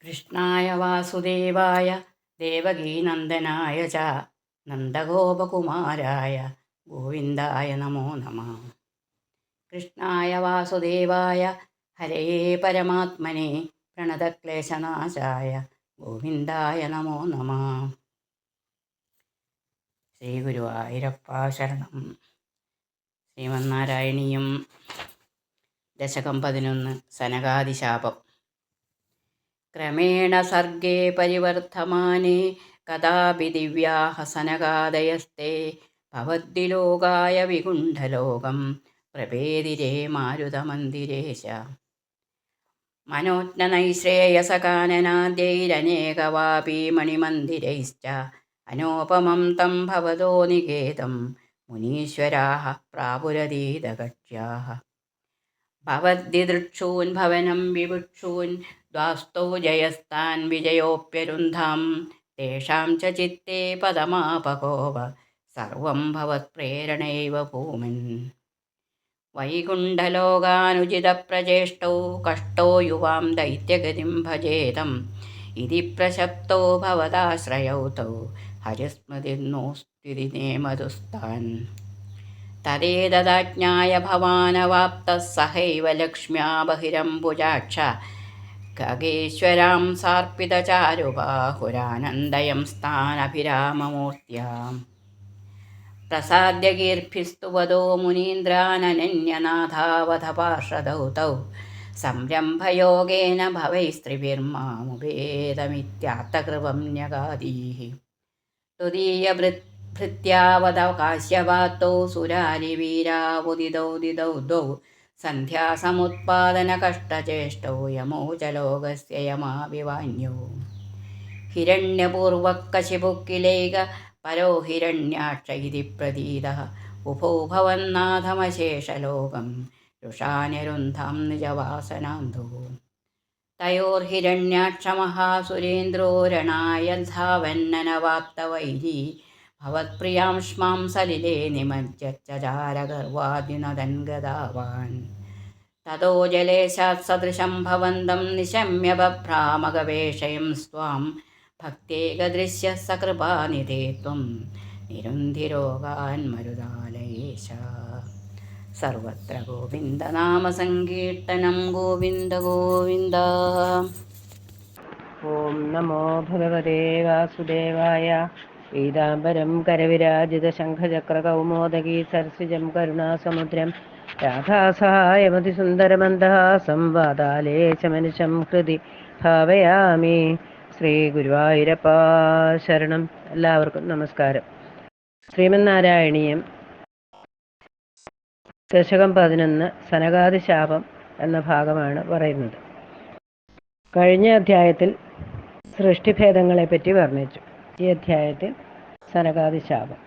കൃഷ്ണായ വാസുദേവായ ദേവകീനന്ദനായ ച നന്ദഗോപകുമാരായ ഗോവിന്ദായ നമോ നമഃ. കൃഷ്ണായ വാസുദേവായ ഹരേ പരമാത്മനെ പ്രണതക്ലേശനാശായ ഗോവിന്ദായ നമോ നമഃ. ശ്രീ ഗുരുവായൂരപ്പ ശരണം. ശ്രീമന്നാരായണീയം ദശകം 11 സനകാദിശാപം. ക്രമേണ സർഗേ പരിവർത്തമാനേ കഥാപി ദിവ്യാഃ സനകാദയസ്തേ ഭവദ്വിലോകായ വികുണ്ഠലോകം പ്രഭേദിരേ മാരുതമന്ദിരേശ. മനോജ്ഞനൈശ്രേയസകാനനാദ്യൈരനേകവാപീ മണിമന്ദിരൈശ്ച അനോപമം തം ഭവതോ നികേതം മുനീശ്വരാः പ്രാപുരതീതകക്ഷ്യാः. ഭവദ്ദിദൃക്ഷൂൻ ഭവനം വിവക്ഷൂൻ ദ്വാസ്തോ ജയസ്താൻ വിജയോപ്യരുന്ധാം തേഷാം ച ചിത്തേ പദമാപകോപ സർവം ഭവത്പ്രേരണൈവ ഭൂമൻ. വൈകുണ്ഠലോകാനുചിതപ്രചേഷ്ടൗ കഷ്ടോ യുവാം ദൈത്യഗതിം ഭജേതം ഇതി പ്രശപ്തോ ഭവതാശ്രയൗ തൗ ഹരിസ്മൃതിർനോസ്തിരി നേമതുസ്താൻ. തദേതദാജ്ഞായ ഭവാനവാപ്തഃ സഹൈവ ലക്ഷ്മ്യാ ബഹിരംബുജാക്ഷ ഖഗേശ്വരാം സാർപ്പിതചാരുബാഹുരാനന്ദയം സ്ഥാനഭിരാമമൂർത്യാം. പ്രസാദ്യ ഗീർഭിസ്തു വദോ മുനീന്ദ്രാനന്യനാഥാവധ പാർഷദൗ തൗ സംരംഭയോഗേന ഭവൈസ്ത്രിഭിർമാമുപേതമിത്യാർത്തകൃപം ന്യഗാദീഃ. തുദീയഭൃത്യാവത കാശ്യപാത്തൗ സുരാരിവീരാവുദിതൗ ദിതൗ ദ്വൗ സന്ധ്യാസമുത്പാദനകഷ്ടചേഷ്ടൗ യമൗ ച ലോകസ്യ യമാവിവാന്യൗ. ഹിരണ്യപൂർവക്കശിപുക്കിലൈക പരോ ഹിരണ്യാക്ഷ ഇതി പ്രതീതഃ ഉഭൗ ഭവന്നാഥമശേഷലോകം രുഷാനിരുന്ധാം നിജവാസനാന്ധോ. തയോർഹിരണ്യാക്ഷമഹാസുരേന്ദ്രോ രണായ ധാവന്നനവാപ്തവൈരീ ഭവത്പ്രിയാംഷ്മാം സലിലേ നിമജ്ജച്ചാരഗർവാദിനദൻ ഗതാവാൻ. തതോ ജലേശാത് സദൃശം ഭവന്തം നിശമ്യ ബഭ്രാമഗവേഷയം സ്വാം ഭക്തേകദൃശ്യ സകൃപാനിധേ ത്വം നിരുന്ധിരോഗാൻ മരുതാലയേശ. സർവത്ര ഗോവിന്ദനാമസങ്കീർത്തനം ഗോവിന്ദ ഗോവിന്ദ. ഓം നമോ ഭഗവതേ വാസുദേവായ. പീതാംബരം കരവിരാജിതശംഖചക്രകൗമോദകീ സരസിജം കരുണാസമുദ്രം രാധാസഹായമതിസുന്ദരമന്ദഹാസം വാതാലേശമനിശം ഹൃദി ഭാവയാമി. ശ്രീ ഗുരുവായൂരപ്പ ശരണം. എല്ലാവർക്കും നമസ്കാരം. ശ്രീമന്നാരായണീയം ദശകം 11 സനകാദിശാപം എന്ന ഭാഗമാണ് പറയുന്നത്. കഴിഞ്ഞ അധ്യായത്തിൽ സൃഷ്ടിഭേദങ്ങളെപ്പറ്റി വർണ്ണിച്ചു. ഈ അധ്യായത്തിൽ സനകാദിശാപം.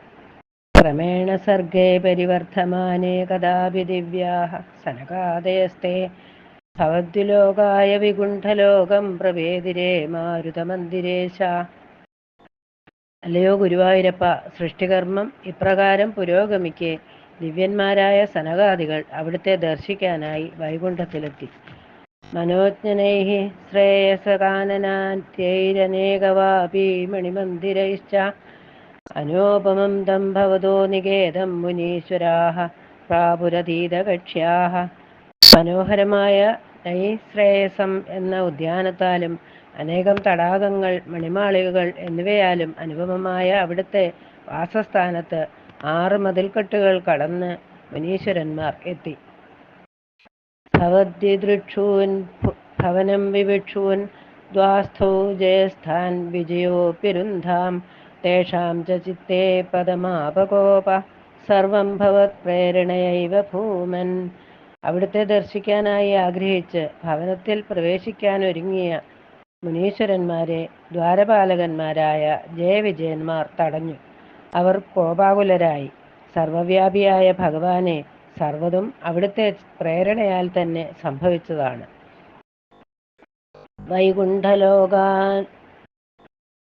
ക്രമേണ സർഗേ പരിവർത്തമാനേ കഥാപി ദിവ്യാഃ സനകാദയസ്തേ ഭവദ്വിലോകായ വികുണ്ഠലോകം പ്രവേദിരേ മാരുതമന്ദിരേശ. അല്ലയോ ഗുരുവായൂരപ്പ, സൃഷ്ടികർമ്മം ഇപ്രകാരം പുരോഗമിക്കെ ദിവ്യന്മാരായ സനകാദികൾ അവിടുത്തെ ദർശിക്കാനായി വൈകുണ്ഠത്തിലെത്തി. മനോജ്ഞനൈഃ ശ്രേയസകാനനാദ്യൈരനേകവാപീ മണിമന്ദിരൈശ്ച അനോപമം തം ഭവതോ നികേതം മുനീശ്വരാः പ്രാപുരതീതകക്ഷ്യാः. മനോഹരമായ നൈശ്രേയസം എന്ന ഉദ്യാനത്താലും അനേകം തടാകങ്ങൾ, മണിമാളികകൾ എന്നിവയാലും അനുപമമായ അവിടുത്തെ വാസസ്ഥാനത്ത് 6 മതിൽക്കെട്ടുകൾ കടന്ന് മുനീശ്വരന്മാർ എത്തി. ഭവദ്ദിദൃക്ഷൂൻ ഭവനം വിവക്ഷൂൻ ദ്വാസ്ഥൗ ജയസ്ഥാൻ വിജയോപ്യരുന്ധാം തേഷാം ച ചിത്തേ പദമാപകോപ സർവം ഭവത്പ്രേരണയൈവ ഭൂമൻ. അവിടുത്തെ ദർശിക്കാനായി ആഗ്രഹിച്ച് ഭവനത്തിൽ പ്രവേശിക്കാനൊരുങ്ങിയ മുനീശ്വരന്മാരെ ദ്വാരപാലകന്മാരായ ജയവിജയന്മാർ തടഞ്ഞു. അവർ കോപാകുലരായി. സർവവ്യാപിയായ ഭഗവാനെ സർവ്വതും അവിടുത്തെ പ്രേരണയാൽ തന്നെ സംഭവിച്ചതാണ്. വൈകുണ്ഠലോകാൻ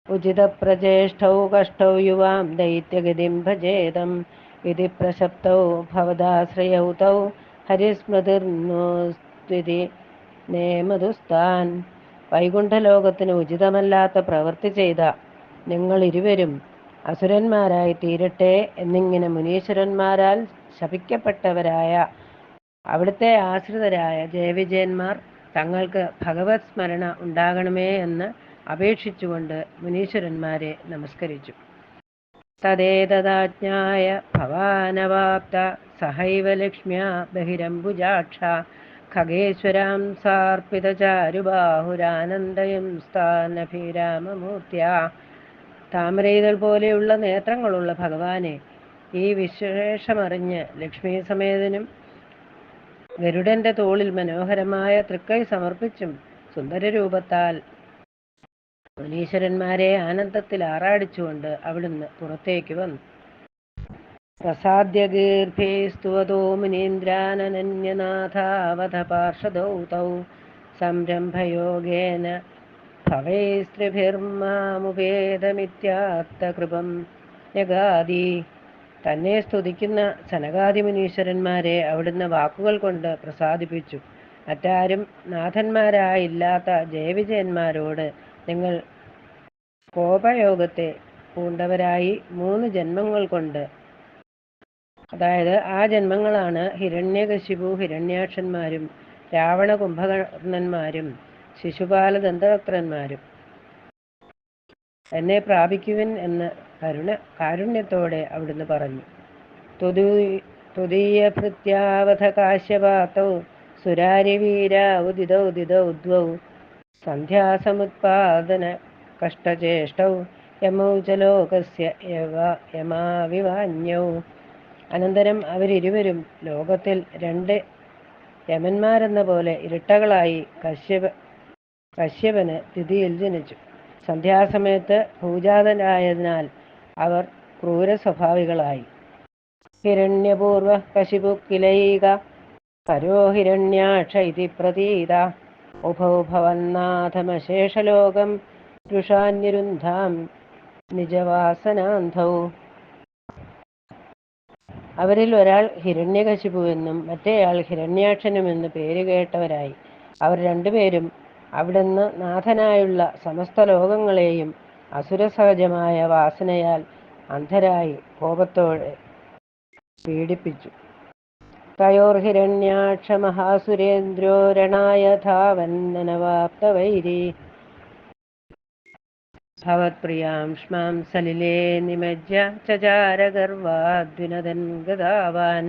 ഉചിതപ്രചേഷ്ടൗ കഷ്ടൗ യുവാം ദൈത്യഗതിം ഭജേതം ഇതി പ്രശപ്തൗ ഭവദാശ്രയൗ തൗ ഹരിസ്മൃതിർനോസ്തിരി നേമതുസ്താൻ. വൈകുണ്ഠലോകത്തിന് ഉചിതമല്ലാത്ത പ്രവൃത്തി ചെയ്ത നിങ്ങൾ ഇരുവരും അസുരന്മാരായി തീരട്ടെ എന്നിങ്ങനെ മുനീശ്വരന്മാരാൽ ശപിക്കപ്പെട്ടവരായ അവിടുത്തെ ആശ്രിതരായ ജയവിജയന്മാർ തങ്ങൾക്ക് ഭഗവത് സ്മരണ ഉണ്ടാകണമേ എന്ന് അപേക്ഷിച്ചുകൊണ്ട് മുനീശ്വരന്മാരെ നമസ്കരിച്ചു. തദേതദാജ്ഞായ ഭവാനവാപ്ത സഹൈവ ലക്ഷ്മ്യാ ബഹിരംബുജാക്ഷ ഖഗേശ്വരാം സാർപ്പിതചാരുബാഹുരാനന്ദയം സ്ഥാനഭിരാമമൂർത്തിയ. താമരയിതൾ പോലെയുള്ള നേത്രങ്ങളുള്ള ഭഗവാനെ ഈ വിശേഷമറിഞ്ഞ് ലക്ഷ്മി സമേതനും ഗരുഡന്റെ തോളിൽ മനോഹരമായ തൃക്കൈ സമർപ്പിച്ചും സുന്ദരരൂപത്താൽ മുനീശ്വരന്മാരെ ആനന്ദത്തിൽ ആറാടിച്ചുകൊണ്ട് അവിടുന്ന് പുറത്തേക്ക് വന്നു. പ്രസാദ്യഗീർഭേ സ്തുവതോ മുനീന്ദ്രാനന്യനാഥാവധ പാർഷദൗ തൗ സംരംഭയോഗേന ഭവൈസ്ത്രിഭിർമാമുപേതമിത്യാത്തകൃപം യഗാദി. തന്നെ സ്തുതിക്കുന്ന സനകാദി മുനീശ്വരന്മാരെ അവിടുന്ന് വാക്കുകൾ കൊണ്ട് പ്രസാദിപ്പിച്ചു. മറ്റാരും നാഥന്മാരായില്ലാത്ത ജയവിജയന്മാരോട് നിങ്ങൾ കോപയോഗത്തെ പൂണ്ടവരായി 3 ജന്മങ്ങൾ കൊണ്ട്, അതായത് ആ ജന്മങ്ങളാണ് ഹിരണ്യകശിപു ഹിരണ്യാക്ഷന്മാരും രാവണ കുംഭകർണന്മാരും ശിശുപാല ദന്തവക്രന്മാരും, എന്നെ പ്രാപിക്കുവിൻ എന്ന് കാരുണ്യത്തോടെ അവിടുന്ന് പറഞ്ഞു. തുദീയഭൃത്യാവധ കാശ്യപാതൗ സുരാരിവീര ഉദിതൗ ദിതൗ ദ്വൗ സന്ധ്യാസമുത്പാദന കഷ്ടചേഷ്ടൗ യമൗ ച ലോകസ്യ യമാവിവാന്യൗ. അനന്തരം അവരിരുവരും ലോകത്തിൽ 2 യമന്മാരെന്ന പോലെ ഇരട്ടകളായി കശ്യപന് തിഥിയിൽ ജനിച്ചു. സന്ധ്യാസമയത്ത് ഭൂജാതനായതിനാൽ അവർ ക്രൂര സ്വഭാവികളായി. ഹിരണ്യപൂർവ കശിപു കിലൈക പരോ ഹിരണ്യാക്ഷ ഇതി പ്രതീത ഉഭൗ ഭവന്നാഥമശേഷലോകം രുഷാന്യരുന്ധാം നിജവാസനാന്ധൗ. അവരിൽ ഒരാൾ ഹിരണ്യകശിപുവെന്നും മറ്റേയാൾ ഹിരണ്യാക്ഷനുമെന്ന് പേര് കേട്ടവരായി. അവർ രണ്ടുപേരും അവിടുന്ന് നാഥനായുള്ള സമസ്ത ലോകങ്ങളെയും അസുരസഹജമായ വാസനയാൽ അന്ധരായി കോപത്തോടെ പീഡിപ്പിച്ചു. തയോർഹിരണ്യാക്ഷ മഹാസുരേന്ദ്രോ രണായ ധാവന്നനവാപ്തവൈരീ ഭവത്പ്രിയാം ക്ഷ്മാം സലിലേ നിമജ്യ ചചാരഗർവാദ്വിനദൻ ഗതാവാൻ.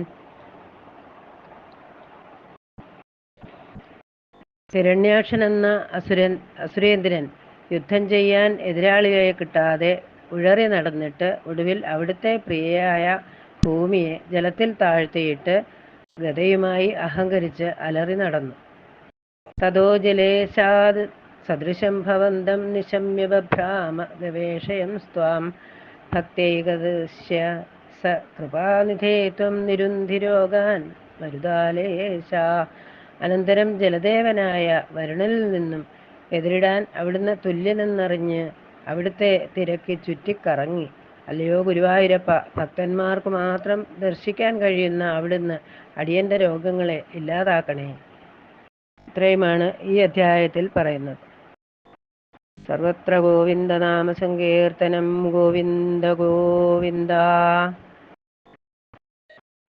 ഹിരണ്യാക്ഷനെന്ന അസുരേന്ദ്രൻ യുദ്ധം ചെയ്യാൻ എതിരാളിയെ കിട്ടാതെ ഉഴറി നടന്നിട്ട് ഒടുവിൽ അവിടുത്തെ പ്രിയയായ ഭൂമിയെ ജലത്തിൽ താഴ്ത്തിയിട്ട് ഗതയുമായി അഹങ്കരിച്ച് അലറി നടന്നു. തതോ ജലേശാദ് സദൃശം ഭവന്തം നിശമ്യ ബഭ്രാമ ഗവേഷയം സ്വാം ഭക്തൈകദൃശ്യ സ കൃപാനിധേ ത്വം നിരുന്ധിരോഗാൻ മരുതാലേശ. അനന്തരം ജലദേവനായ വരുണനിൽ നിന്നും എതിരിടാൻ അവിടുന്ന് തുല്യനെന്നറിഞ്ഞ് അവിടുത്തെ തിരക്കി ചുറ്റിക്കറങ്ങി. അല്ലയോ ഗുരുവായൂരപ്പ, ഭക്തന്മാർക്ക് മാത്രം ദർശിക്കാൻ കഴിയുന്ന അവിടുന്ന് അടിയന്റെ രോഗങ്ങളെ ഇല്ലാതാക്കണേ. ഇത്രയുമാണ് ഈ അധ്യായത്തിൽ പറയുന്നത്. സർവത്ര ഗോവിന്ദനാമ സങ്കീർത്തനം. ഗോവിന്ദ ഗോവിന്ദ.